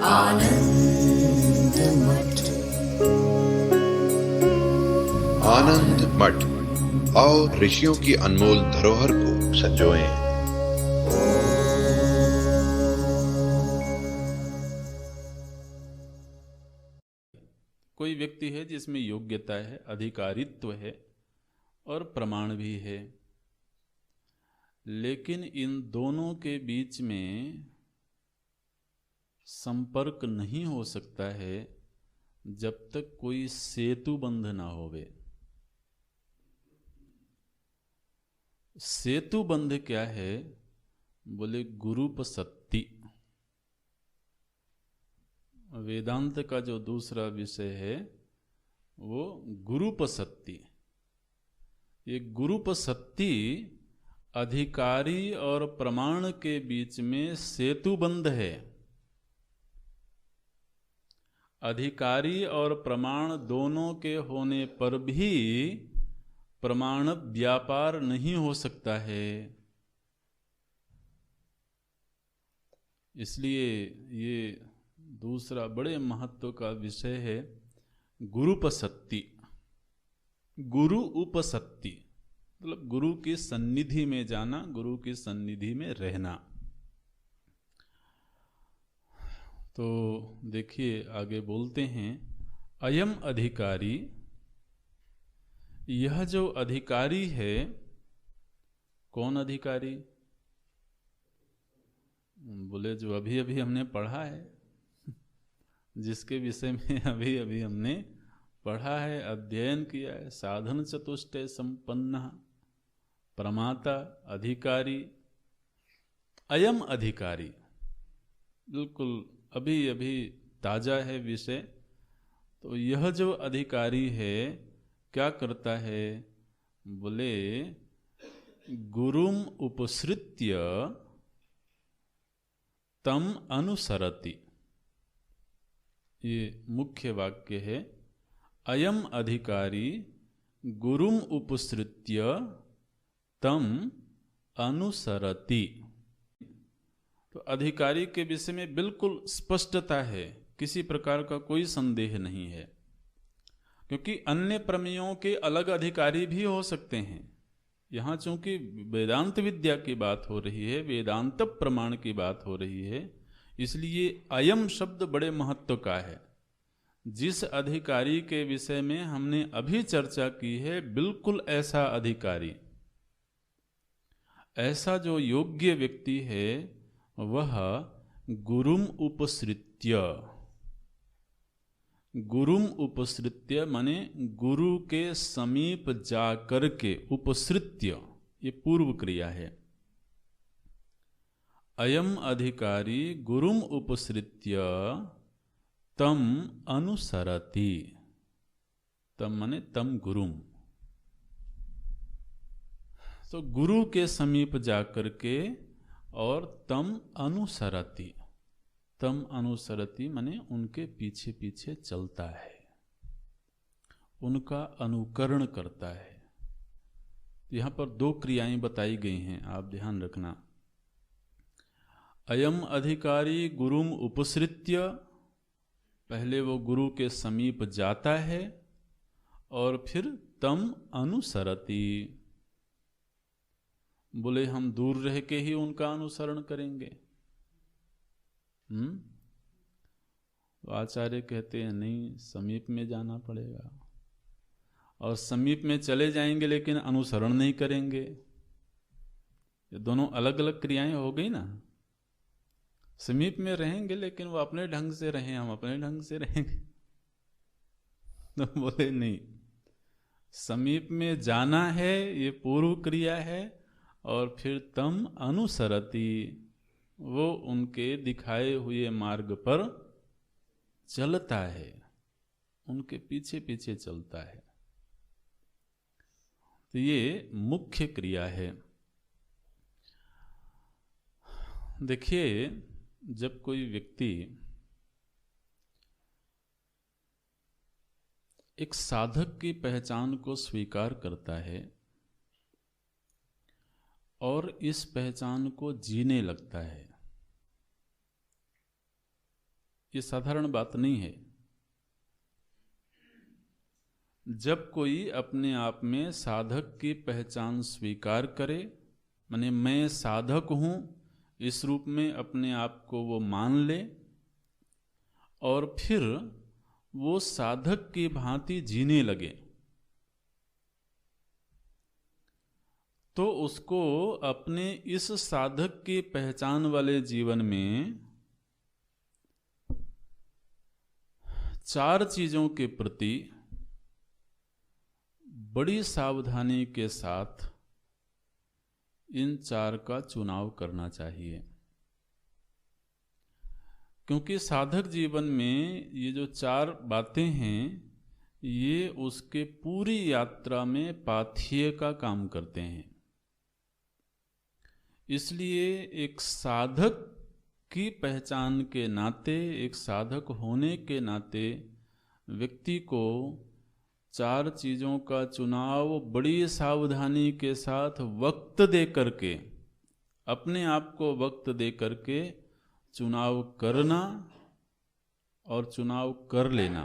आनंद मठ। आनंद मठ और ऋषियों की अनमोल धरोहर को संजोएं। कोई व्यक्ति है जिसमें योग्यता है, अधिकारित्व है और प्रमाण भी है, लेकिन इन दोनों के बीच में संपर्क नहीं हो सकता है जब तक कोई सेतु बंध ना होवे। सेतु बंध क्या है? बोले गुरुपसत्ति। वेदांत का जो दूसरा विषय है वो गुरुपसत्ति। ये गुरुपसत्ति अधिकारी और प्रमाण के बीच में सेतु बंध है। अधिकारी और प्रमाण दोनों के होने पर भी प्रमाण व्यापार नहीं हो सकता है। इसलिए ये दूसरा बड़े महत्व का विषय है गुरुपसत्ति। गुरु उपसत्ति मतलब गुरु की सन्निधि में जाना, गुरु की सन्निधि में रहना। तो देखिए आगे बोलते हैं, अयम अधिकारी, यह जो अधिकारी है, कौन अधिकारी? बोले जो अभी अभी हमने पढ़ा है, जिसके विषय में अभी अभी हमने पढ़ा है, अध्ययन किया है। साधन चतुष्टय संपन्न प्रमाता अधिकारी, अयम अधिकारी। बिल्कुल अभी अभी ताजा है विषय। तो यह जो अधिकारी है क्या करता है? बोले गुरुम उपसृत्य तम अनुसरति। ये मुख्य वाक्य है, अयम अधिकारी गुरुम उपसृत्य तम अनुसरति। तो अधिकारी के विषय में बिल्कुल स्पष्टता है, किसी प्रकार का कोई संदेह नहीं है, क्योंकि अन्य प्रमेयों के अलग अधिकारी भी हो सकते हैं। यहाँ चूंकि वेदांत विद्या की बात हो रही है, वेदांत प्रमाण की बात हो रही है, इसलिए अयम शब्द बड़े महत्व का है। जिस अधिकारी के विषय में हमने अभी चर्चा की है, बिल्कुल ऐसा अधिकारी, ऐसा जो योग्य व्यक्ति है, वह गुरुम उपसृत्य। गुरुम उपसृत्य माने गुरु के समीप जाकर के, उपसृत्य ये पूर्व क्रिया है। अयम अधिकारी गुरुम उपसृत्य तम अनुसरति। तम माने तम गुरुम। तो गुरु के समीप जाकर के और तम अनुसरति। तम अनुसरति माने उनके पीछे पीछे चलता है, उनका अनुकरण करता है। यहां पर दो क्रियाएं बताई गई हैं, आप ध्यान रखना। अयम अधिकारी गुरुम उपसृत्य, पहले वो गुरु के समीप जाता है और फिर तम अनुसरति। बोले हम दूर रह के ही उनका अनुसरण करेंगे। तो आचार्य कहते हैं नहीं, समीप में जाना पड़ेगा। और समीप में चले जाएंगे लेकिन अनुसरण नहीं करेंगे, ये दोनों अलग अलग क्रियाएं हो गई ना। समीप में रहेंगे लेकिन वो अपने ढंग से रहें, हम अपने ढंग से रहेंगे। तो बोले नहीं, समीप में जाना है, ये पूर्व क्रिया है, और फिर तम अनुसरति, वो उनके दिखाए हुए मार्ग पर चलता है, उनके पीछे पीछे चलता है। तो ये मुख्य क्रिया है। देखिए, जब कोई व्यक्ति एक साधक की पहचान को स्वीकार करता है और इस पहचान को जीने लगता है, ये साधारण बात नहीं है। जब कोई अपने आप में साधक की पहचान स्वीकार करे, माने मैं साधक हूँ, इस रूप में अपने आप को वो मान ले और फिर वो साधक की भांति जीने लगे, तो उसको अपने इस साधक की पहचान वाले जीवन में चार चीजों के प्रति बड़ी सावधानी के साथ इन चार का चुनाव करना चाहिए। क्योंकि साधक जीवन में ये जो चार बातें हैं, ये उसके पूरी यात्रा में पाथेय का काम करते हैं। इसलिए एक साधक की पहचान के नाते, एक साधक होने के नाते व्यक्ति को चार चीज़ों का चुनाव बड़ी सावधानी के साथ वक्त दे करके, अपने आप को वक्त दे करके चुनाव करना और चुनाव कर लेना।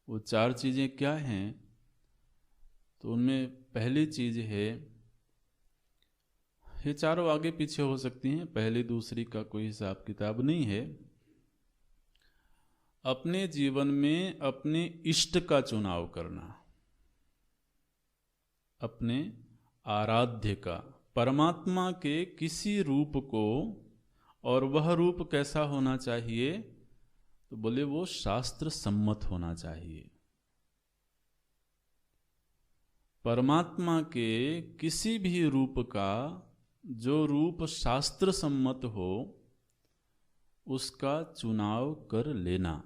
वो चार चीज़ें क्या हैं? तो उनमें पहली चीज़ है, ये चारों आगे पीछे हो सकती हैं, पहली दूसरी का कोई हिसाब किताब नहीं है। अपने जीवन में अपने इष्ट का चुनाव करना, अपने आराध्य का, परमात्मा के किसी रूप को, और वह रूप कैसा होना चाहिए? तो बोले वो शास्त्र सम्मत होना चाहिए। परमात्मा के किसी भी रूप का जो रूप शास्त्र सम्मत हो, उसका चुनाव कर लेना।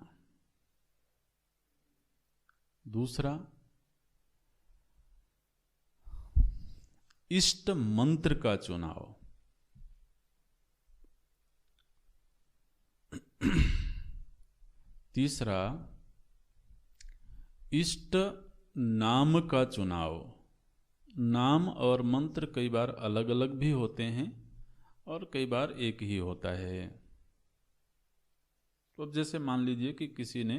दूसरा, इष्ट मंत्र का चुनाव। तीसरा, इष्ट नाम का चुनाव। नाम और मंत्र कई बार अलग अलग भी होते हैं और कई बार एक ही होता है। तो अब जैसे मान लीजिए कि किसी ने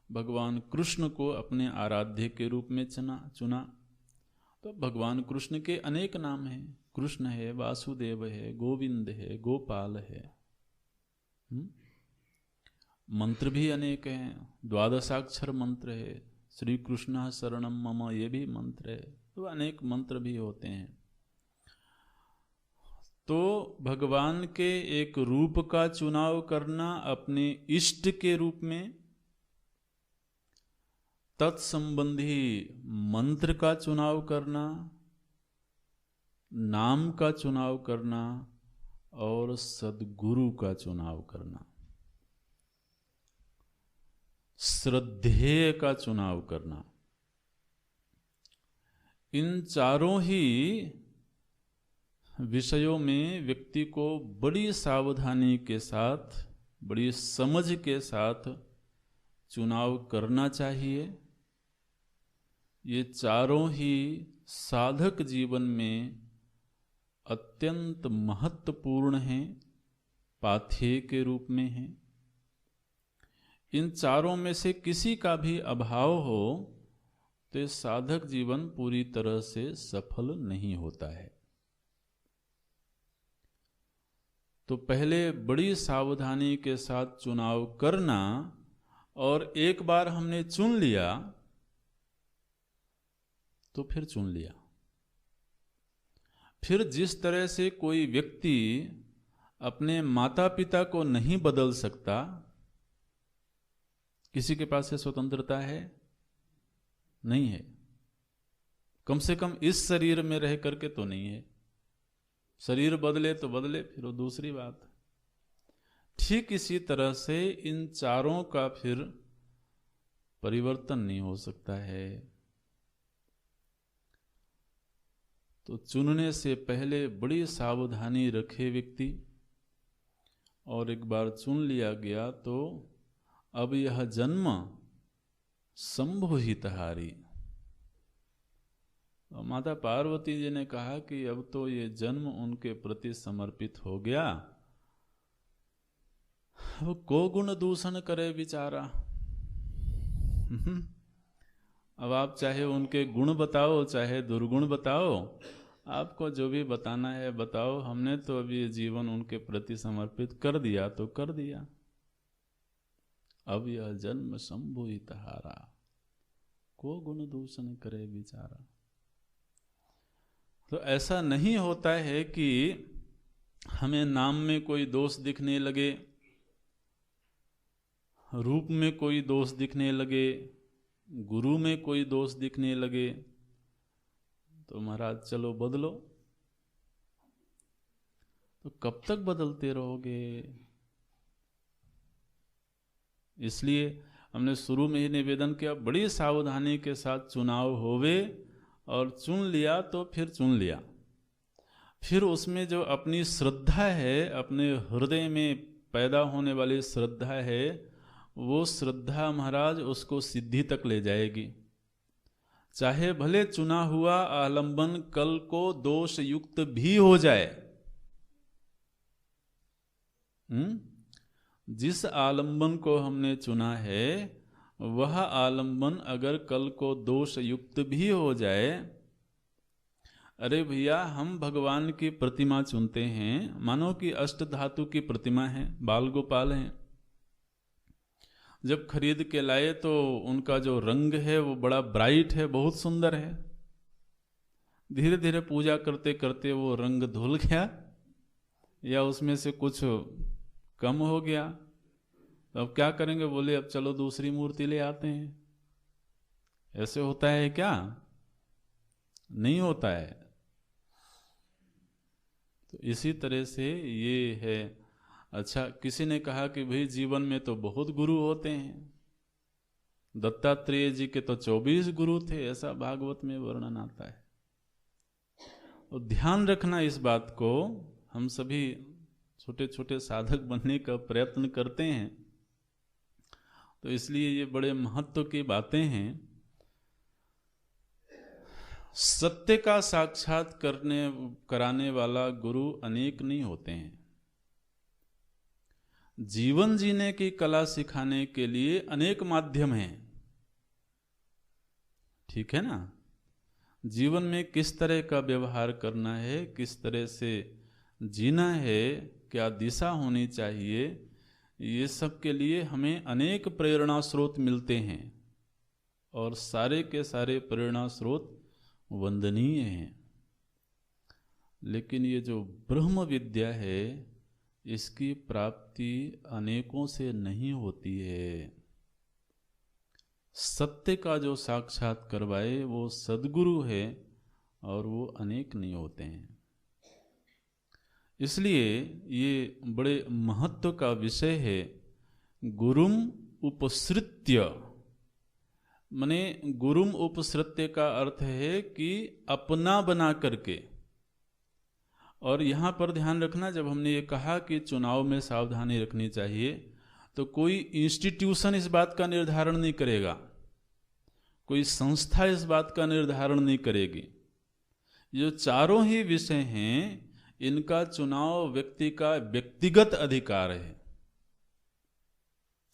भगवान कृष्ण को अपने आराध्य के रूप में चुना, तो भगवान कृष्ण के अनेक नाम हैं। कृष्ण है, वासुदेव है, गोविंद है, गोपाल है। मंत्र भी अनेक हैं, द्वादशाक्षर मंत्र है, श्री कृष्ण शरणम मम, ये भी मंत्र है। तो अनेक मंत्र भी होते हैं। तो भगवान के एक रूप का चुनाव करना अपने इष्ट के रूप में, तत्संबंधी मंत्र का चुनाव करना, नाम का चुनाव करना और सद्गुरु का चुनाव करना, श्रद्धेय का चुनाव करना। इन चारों ही विषयों में व्यक्ति को बड़ी सावधानी के साथ, बड़ी समझ के साथ चुनाव करना चाहिए। ये चारों ही साधक जीवन में अत्यंत महत्वपूर्ण हैं, पाथेय के रूप में हैं। इन चारों में से किसी का भी अभाव हो तो साधक जीवन पूरी तरह से सफल नहीं होता है। तो पहले बड़ी सावधानी के साथ चुनाव करना, और एक बार हमने चुन लिया तो फिर चुन लिया। फिर जिस तरह से कोई व्यक्ति अपने माता पिता को नहीं बदल सकता, किसी के पास ये स्वतंत्रता है? नहीं है। कम से कम इस शरीर में रह करके तो नहीं है। शरीर बदले तो बदले, फिर वो दूसरी बात। ठीक इसी तरह से इन चारों का फिर परिवर्तन नहीं हो सकता है। तो चुनने से पहले बड़ी सावधानी रखे व्यक्ति, और एक बार चुन लिया गया तो अब यह जन्म शंभु हितहारी। माता पार्वती जी ने कहा कि अब तो ये जन्म उनके प्रति समर्पित हो गया, वो को गुण दूषण करे बेचारा। अब आप चाहे उनके गुण बताओ चाहे दुर्गुण बताओ, आपको जो भी बताना है बताओ, हमने तो अभी जीवन उनके प्रति समर्पित कर दिया तो कर दिया। अब यह जन्म शंभु तहारा, को गुण दूषण करे बेचारा। तो ऐसा नहीं होता है कि हमें नाम में कोई दोष दिखने लगे, रूप में कोई दोष दिखने लगे, गुरु में कोई दोष दिखने लगे तो महाराज चलो बदलो। तो कब तक बदलते रहोगे? इसलिए हमने शुरू में ही निवेदन किया, बड़ी सावधानी के साथ चुनाव होवे, और चुन लिया तो फिर चुन लिया। फिर उसमें जो अपनी श्रद्धा है, अपने हृदय में पैदा होने वाली श्रद्धा है, वो श्रद्धा महाराज उसको सिद्धि तक ले जाएगी। चाहे भले चुना हुआ आलंबन कल को दोष युक्त भी हो जाए। जिस आलंबन को हमने चुना है वह आलंबन अगर कल को दोष युक्त भी हो जाए, अरे भैया हम भगवान की प्रतिमा चुनते हैं, मानो कि अष्ट धातु की प्रतिमा है, बाल गोपाल हैं। जब खरीद के लाए तो उनका जो रंग है वो बड़ा ब्राइट है, बहुत सुंदर है। धीरे धीरे पूजा करते करते वो रंग धुल गया या उसमें से कुछ कम हो गया, तो अब क्या करेंगे? बोले अब चलो दूसरी मूर्ति ले आते हैं। ऐसे होता है क्या? नहीं होता है। तो इसी तरह से ये है। अच्छा, किसी ने कहा कि भाई जीवन में तो बहुत गुरु होते हैं, दत्तात्रेय जी के तो 24 गुरु थे, ऐसा भागवत में वर्णन आता है। और ध्यान रखना इस बात को, हम सभी छोटे छोटे साधक बनने का प्रयत्न करते हैं, तो इसलिए ये बड़े महत्व की बातें हैं। सत्य का साक्षात कराने वाला गुरु अनेक नहीं होते हैं। जीवन जीने की कला सिखाने के लिए अनेक माध्यम हैं, ठीक है ना? जीवन में किस तरह का व्यवहार करना है, किस तरह से जीना है, क्या दिशा होनी चाहिए, ये सब के लिए हमें अनेक प्रेरणा स्रोत मिलते हैं, और सारे के सारे प्रेरणा स्रोत वंदनीय हैं। लेकिन ये जो ब्रह्म विद्या है, इसकी प्राप्ति अनेकों से नहीं होती है। सत्य का जो साक्षात करवाए वो सद्गुरु है, और वो अनेक नहीं होते हैं। इसलिए ये बड़े महत्व का विषय है। गुरुम उपसृत्य, माने गुरुम उपसृत्य का अर्थ है कि अपना बना करके। और यहाँ पर ध्यान रखना, जब हमने ये कहा कि चुनाव में सावधानी रखनी चाहिए, तो कोई इंस्टीट्यूशन इस बात का निर्धारण नहीं करेगा, कोई संस्था इस बात का निर्धारण नहीं करेगी। ये चारों ही विषय हैं, इनका चुनाव व्यक्ति का व्यक्तिगत अधिकार है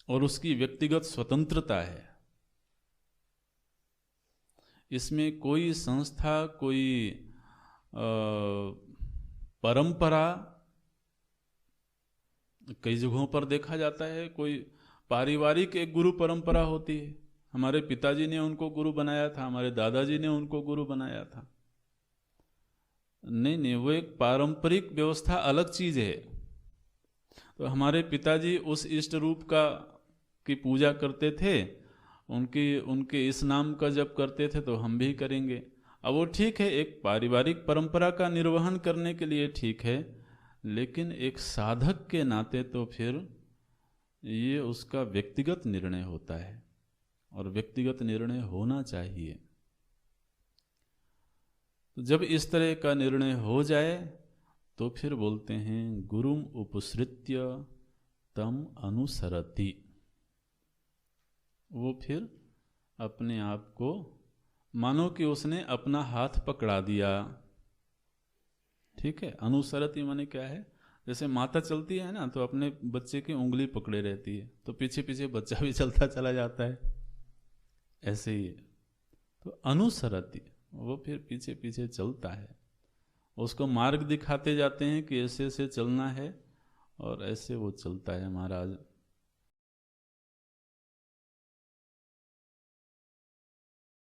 और उसकी व्यक्तिगत स्वतंत्रता है। इसमें कोई संस्था, कोई परंपरा, कई जगहों पर देखा जाता है कोई पारिवारिक एक गुरु परंपरा होती है। हमारे पिताजी ने उनको गुरु बनाया था, हमारे दादाजी ने उनको गुरु बनाया था। नहीं नहीं, वो एक पारंपरिक व्यवस्था अलग चीज है। तो हमारे पिताजी उस इष्ट रूप की पूजा करते थे, उनके इस नाम का जप करते थे, तो हम भी करेंगे। अब वो ठीक है, एक पारिवारिक परंपरा का निर्वहन करने के लिए ठीक है, लेकिन एक साधक के नाते तो फिर ये उसका व्यक्तिगत निर्णय होता है, और व्यक्तिगत निर्णय होना चाहिए। तो जब इस तरह का निर्णय हो जाए तो फिर बोलते हैं गुरुम उपसृत्य तम अनुसरति। वो फिर अपने आप को, मानो कि उसने अपना हाथ पकड़ा दिया। ठीक है, अनुसरति माने क्या है? जैसे माता चलती है ना तो अपने बच्चे की उंगली पकड़े रहती है, तो पीछे पीछे बच्चा भी चलता चला जाता है, ऐसे ही है। तो अनुसरति, वो फिर पीछे पीछे चलता है, उसको मार्ग दिखाते जाते हैं कि ऐसे ऐसे चलना है, और ऐसे वो चलता है महाराज।